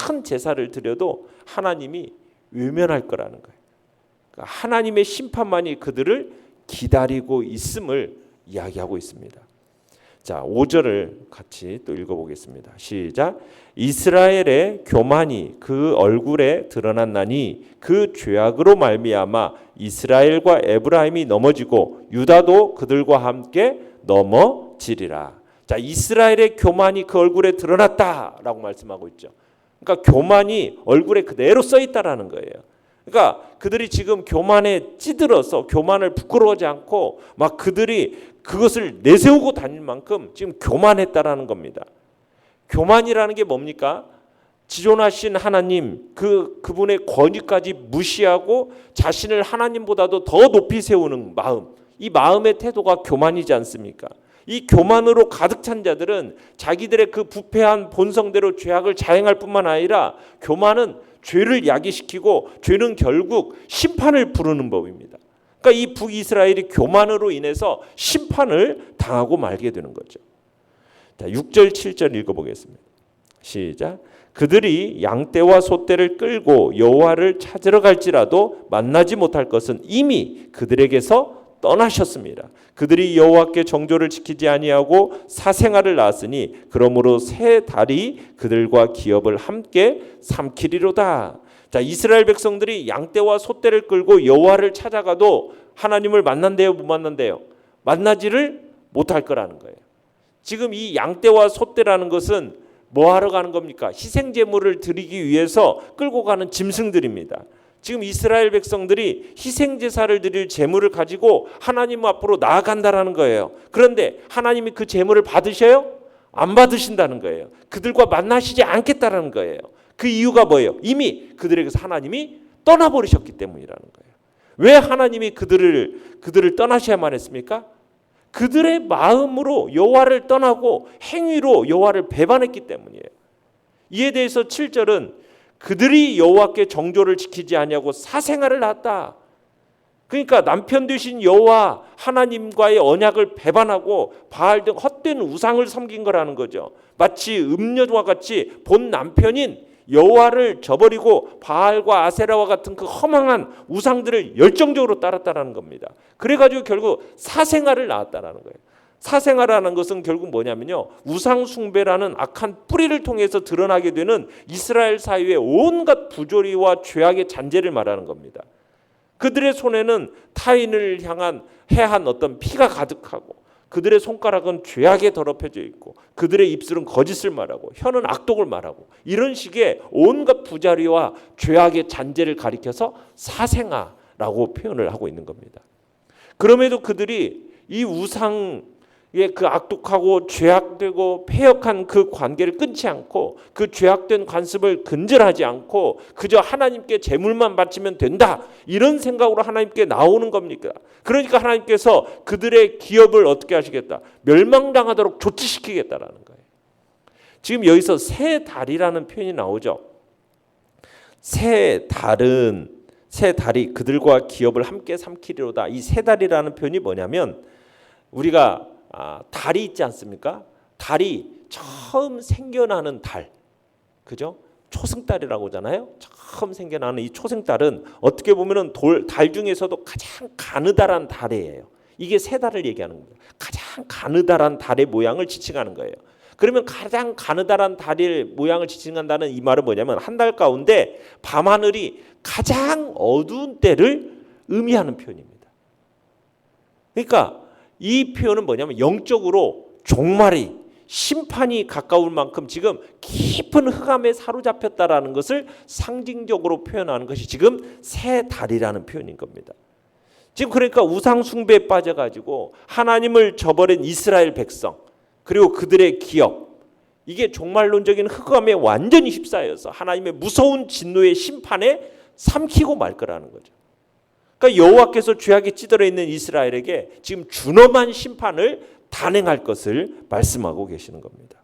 큰 제사를 드려도 하나님이 외면할 거라는 거예요. 그러니까 하나님의 심판만이 그들을 기다리고 있음을 이야기하고 있습니다. 자, 5절을 같이 또 읽어보겠습니다. 시작. 이스라엘의 교만이 그 얼굴에 드러났나니 그 죄악으로 말미암아 이스라엘과 에브라임이 넘어지고 유다도 그들과 함께 넘어지리라. 자, 이스라엘의 교만이 그 얼굴에 드러났다라고 말씀하고 있죠. 그러니까 교만이 얼굴에 그대로 써 있다라는 거예요. 그러니까 그들이 지금 교만에 찌들어서 교만을 부끄러워하지 않고 막 그들이 그것을 내세우고 다닐 만큼 지금 교만했다라는 겁니다. 교만이라는 게 뭡니까? 지존하신 하나님 그분의 권위까지 무시하고 자신을 하나님보다도 더 높이 세우는 마음, 이 마음의 태도가 교만이지 않습니까? 이 교만으로 가득 찬 자들은 자기들의 그 부패한 본성대로 죄악을 자행할 뿐만 아니라 교만은 죄를 야기시키고 죄는 결국 심판을 부르는 법입니다. 그러니까 이 북이스라엘이 교만으로 인해서 심판을 당하고 말게 되는 거죠. 자, 6절 7절 읽어보겠습니다. 시작. 그들이 양떼와 소떼를 끌고 여호와를 찾으러 갈지라도 만나지 못할 것은 이미 그들에게서 떠나셨습니다. 그들이 여호와께 정조를 지키지 아니하고 사생아를 낳았으니 그러므로 새 달이 그들과 기업을 함께 삼키리로다. 자, 이스라엘 백성들이 양떼와 소떼를 끌고 여호와를 찾아가도 하나님을 만난대요, 못 만난대요? 만나지를 못할 거라는 거예요. 지금 이 양떼와 소떼라는 것은 뭐 하러 가는 겁니까? 희생 제물을 드리기 위해서 끌고 가는 짐승들입니다. 지금 이스라엘 백성들이 희생 제사를 드릴 제물을 가지고 하나님 앞으로 나아간다라는 거예요. 그런데 하나님이 그 제물을 받으셔요? 안 받으신다는 거예요. 그들과 만나시지 않겠다라는 거예요. 그 이유가 뭐예요? 이미 그들에게서 하나님이 떠나버리셨기 때문이라는 거예요. 왜 하나님이 그들을 떠나셔야만 했습니까? 그들의 마음으로 여호와를 떠나고 행위로 여호와를 배반했기 때문이에요. 이에 대해서 7절은 그들이 여호와께 정조를 지키지 아니하고 사생아를 낳았다. 그러니까 남편 되신 여호와 하나님과의 언약을 배반하고 바알 등 헛된 우상을 섬긴 거라는 거죠. 마치 음녀와 같이 본 남편인 여호와를 저버리고 바알과 아세라와 같은 그 허망한 우상들을 열정적으로 따랐다라는 겁니다. 그래가지고 결국 사생아를 낳았다라는 거예요. 사생아라는 것은 결국 뭐냐면요, 우상 숭배라는 악한 뿌리를 통해서 드러나게 되는 이스라엘 사회의 온갖 부조리와 죄악의 잔재를 말하는 겁니다. 그들의 손에는 타인을 향한 해한 어떤 피가 가득하고 그들의 손가락은 죄악에 더럽혀져 있고 그들의 입술은 거짓을 말하고 혀는 악독을 말하고 이런 식의 온갖 부자리와 죄악의 잔재를 가리켜서 사생아라고 표현을 하고 있는 겁니다. 그럼에도 그들이 이 우상의 그 악독하고 죄악되고 패역한 그 관계를 끊지 않고 그 죄악된 관습을 근절하지 않고 그저 하나님께 제물만 바치면 된다, 이런 생각으로 하나님께 나오는 겁니까? 그러니까 하나님께서 그들의 기업을 어떻게 하시겠다? 멸망당하도록 조치시키겠다라는 거예요. 지금 여기서 새 달이라는 표현이 나오죠. 새 달이 그들과 기업을 함께 삼키리로다. 이 새 달이라는 표현이 뭐냐면, 우리가 달이 있지 않습니까? 달이 처음 생겨나는 달, 그죠? 초승달이라고 하잖아요. 처음 생겨나는 이 초승달은 어떻게 보면은 달 중에서도 가장 가느다란 달이에요. 이게 새 달을 얘기하는 겁니다. 가장 가느다란 달의 모양을 지칭하는 거예요. 그러면 가장 가느다란 달의 모양을 지칭한다는 이 말은 뭐냐면, 한 달 가운데 밤하늘이 가장 어두운 때를 의미하는 표현입니다. 그러니까 이 표현은 뭐냐면 영적으로 종말이, 심판이 가까울 만큼 지금 깊은 흑암에 사로잡혔다라는 것을 상징적으로 표현하는 것이 지금 새 달이라는 표현인 겁니다. 지금 그러니까 우상 숭배에 빠져가지고 하나님을 저버린 이스라엘 백성, 그리고 그들의 기업, 이게 종말론적인 흑암에 완전히 휩싸여서 하나님의 무서운 진노의 심판에 삼키고 말 거라는 거죠. 그러니까 여호와께서 죄악에 찌들어 있는 이스라엘에게 지금 준엄한 심판을 단행할 것을 말씀하고 계시는 겁니다.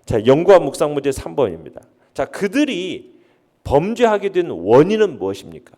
자, 연구와 묵상 문제 3번입니다. 자, 그들이 범죄하게 된 원인은 무엇입니까?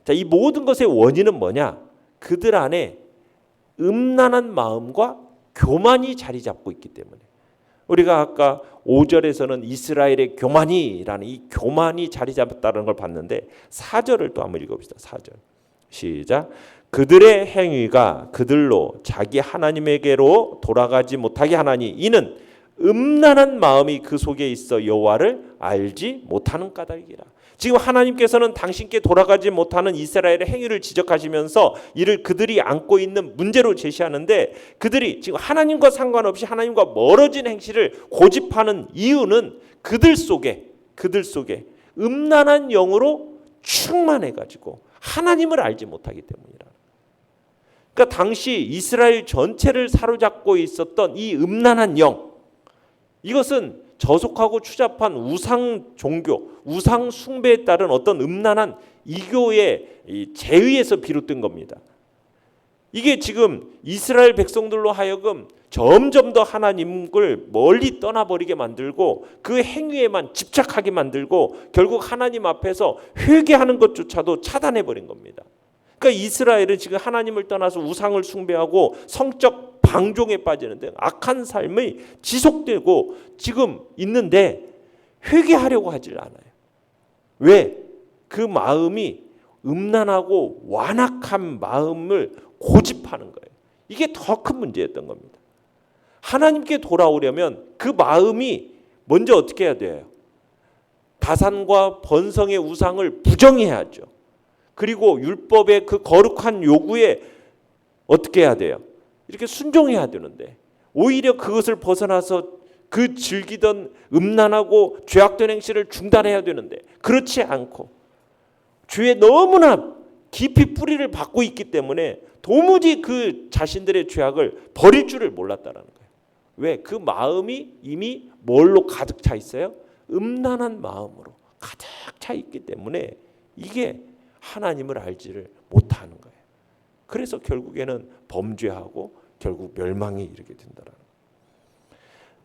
자, 이 모든 것의 원인은 뭐냐? 그들 안에 음란한 마음과 교만이 자리 잡고 있기 때문에. 우리가 아까 5절에서는 이스라엘의 교만이라는 이 교만이 자리 잡았다는 걸 봤는데 4절을 또 한번 읽어봅시다. 4절 시작. 그들의 행위가 그들로 자기 하나님에게로 돌아가지 못하게 하나니 이는 음란한 마음이 그 속에 있어 여호와를 알지 못하는 까닭이라. 지금 하나님께서는 당신께 돌아가지 못하는 이스라엘의 행위를 지적하시면서 이를 그들이 안고 있는 문제로 제시하는데, 그들이 지금 하나님과 상관없이 하나님과 멀어진 행실을 고집하는 이유는 그들 속에 음란한 영으로 충만해가지고 하나님을 알지 못하기 때문이라. 그러니까 당시 이스라엘 전체를 사로잡고 있었던 이 음란한 영, 이것은 저속하고 추잡한 우상 종교, 우상 숭배에 따른 어떤 음란한 이교의 제의에서 비롯된 겁니다. 이게 지금 이스라엘 백성들로 하여금 점점 더 하나님을 멀리 떠나버리게 만들고 그 행위에만 집착하게 만들고 결국 하나님 앞에서 회개하는 것조차도 차단해버린 겁니다. 그러니까 이스라엘은 지금 하나님을 떠나서 우상을 숭배하고 성적 방종에 빠지는데 악한 삶이 지속되고 지금 있는데 회개하려고 하질 않아요. 왜? 그 마음이 음란하고 완악한 마음을 고집하는 거예요. 이게 더 큰 문제였던 겁니다. 하나님께 돌아오려면 그 마음이 먼저 어떻게 해야 돼요? 다산과 번성의 우상을 부정해야죠. 그리고 율법의 그 거룩한 요구에 어떻게 해야 돼요? 이렇게 순종해야 되는데 오히려 그것을 벗어나서 그 즐기던 음란하고 죄악된 행실을 중단해야 되는데 그렇지 않고 죄에 너무나 깊이 뿌리를 받고 있기 때문에 도무지 그 자신들의 죄악을 버릴 줄을 몰랐다는 거예요. 왜? 그 마음이 이미 뭘로 가득 차 있어요? 음란한 마음으로 가득 차 있기 때문에 이게 하나님을 알지를 못하는 거예요. 그래서 결국에는 범죄하고 결국 멸망에 이르게 된다는 거예요.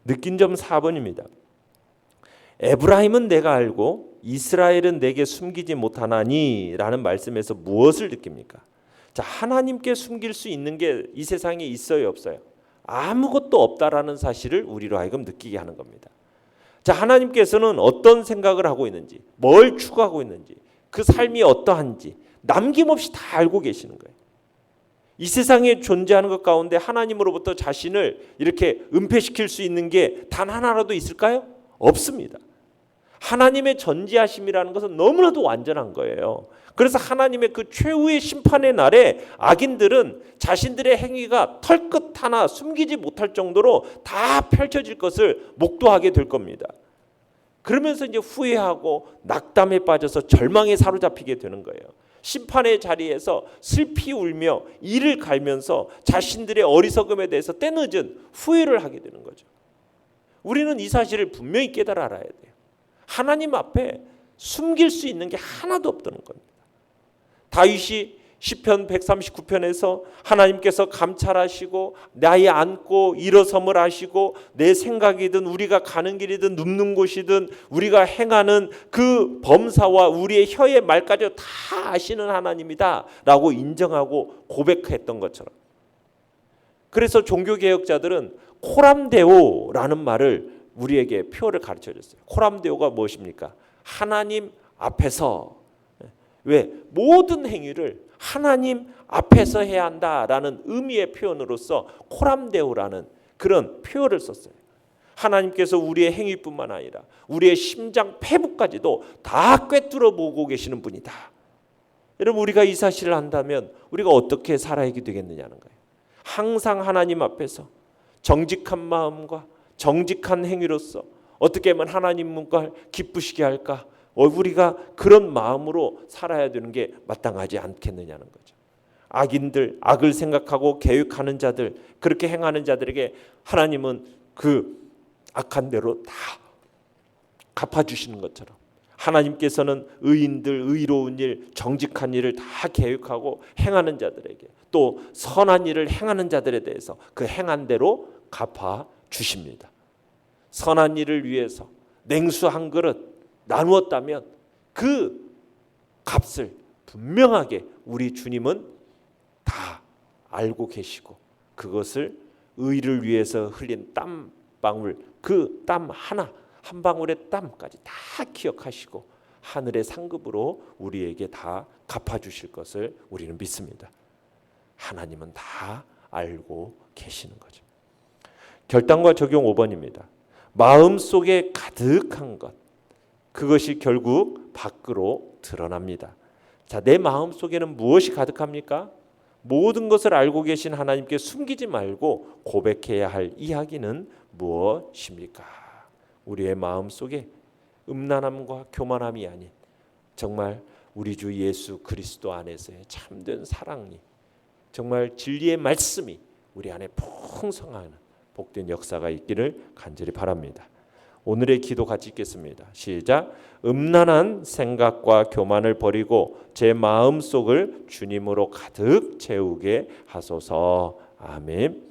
느낀 점 4번입니다. 에브라임은 내가 알고 이스라엘은 내게 숨기지 못하나니 라는 말씀에서 무엇을 느낍니까? 자, 하나님께 숨길 수 있는 게 이 세상에 있어요, 없어요? 아무것도 없다라는 사실을 우리로 하여금 느끼게 하는 겁니다. 자, 하나님께서는 어떤 생각을 하고 있는지, 뭘 추구하고 있는지, 그 삶이 어떠한지 남김없이 다 알고 계시는 거예요. 이 세상에 존재하는 것 가운데 하나님으로부터 자신을 이렇게 은폐시킬 수 있는 게 단 하나라도 있을까요? 없습니다. 하나님의 전지하심이라는 것은 너무나도 완전한 거예요. 그래서 하나님의 그 최후의 심판의 날에 악인들은 자신들의 행위가 털끝 하나 숨기지 못할 정도로 다 펼쳐질 것을 목도하게 될 겁니다. 그러면서 이제 후회하고 낙담에 빠져서 절망에 사로잡히게 되는 거예요. 심판의 자리에서 슬피 울며 이를 갈면서 자신들의 어리석음에 대해서 때늦은 후회를 하게 되는 거죠. 우리는 이 사실을 분명히 깨달아 알아야 돼요. 하나님 앞에 숨길 수 있는 게 하나도 없다는 겁니다. 다윗이 시편 139편에서 하나님께서 감찰하시고 나의 앉고 일어섬을 아시고 내 생각이든 우리가 가는 길이든 눕는 곳이든 우리가 행하는 그 범사와 우리의 혀의 말까지 다 아시는 하나님이다 라고 인정하고 고백했던 것처럼, 그래서 종교개혁자들은 코람데오라는 말을 우리에게 표어를 가르쳐줬어요. 코람데오가 무엇입니까? 하나님 앞에서, 왜? 모든 행위를 하나님 앞에서 해야 한다라는 의미의 표현으로서 코람데오라는 그런 표현을 썼어요. 하나님께서 우리의 행위뿐만 아니라 우리의 심장 폐부까지도 다 꿰뚫어 보고 계시는 분이다. 여러분, 우리가 이 사실을 안다면 우리가 어떻게 살아야게 되겠느냐는 거예요. 항상 하나님 앞에서 정직한 마음과 정직한 행위로서 어떻게 하면 하나님과 기쁘시게 할까? 우리가 그런 마음으로 살아야 되는 게 마땅하지 않겠느냐는 거죠. 악인들, 악을 생각하고 계획하는 자들, 그렇게 행하는 자들에게 하나님은 그 악한 대로 다 갚아주시는 것처럼 하나님께서는 의인들, 의로운 일, 정직한 일을 다 계획하고 행하는 자들에게, 또 선한 일을 행하는 자들에 대해서 그 행한 대로 갚아주십니다. 선한 일을 위해서 냉수 한 그릇 나누었다면 그 값을 분명하게 우리 주님은 다 알고 계시고 그것을 의를 위해서 흘린 땀방울 그 땀 하나, 한 방울의 땀까지 다 기억하시고 하늘의 상급으로 우리에게 다 갚아주실 것을 우리는 믿습니다. 하나님은 다 알고 계시는 거죠. 결단과 적용 5번입니다. 마음속에 가득한 것, 그것이 결국 밖으로 드러납니다. 자, 내 마음속에는 무엇이 가득합니까? 모든 것을 알고 계신 하나님께 숨기지 말고 고백해야 할 이야기는 무엇입니까? 우리의 마음속에 음란함과 교만함이 아닌 정말 우리 주 예수 그리스도 안에서의 참된 사랑이, 정말 진리의 말씀이 우리 안에 풍성한 복된 역사가 있기를 간절히 바랍니다. 오늘의 기도 같이 읽겠습니다. 시작. 음란한 생각과 교만을 버리고 제 마음속을 주님으로 가득 채우게 하소서. 아멘.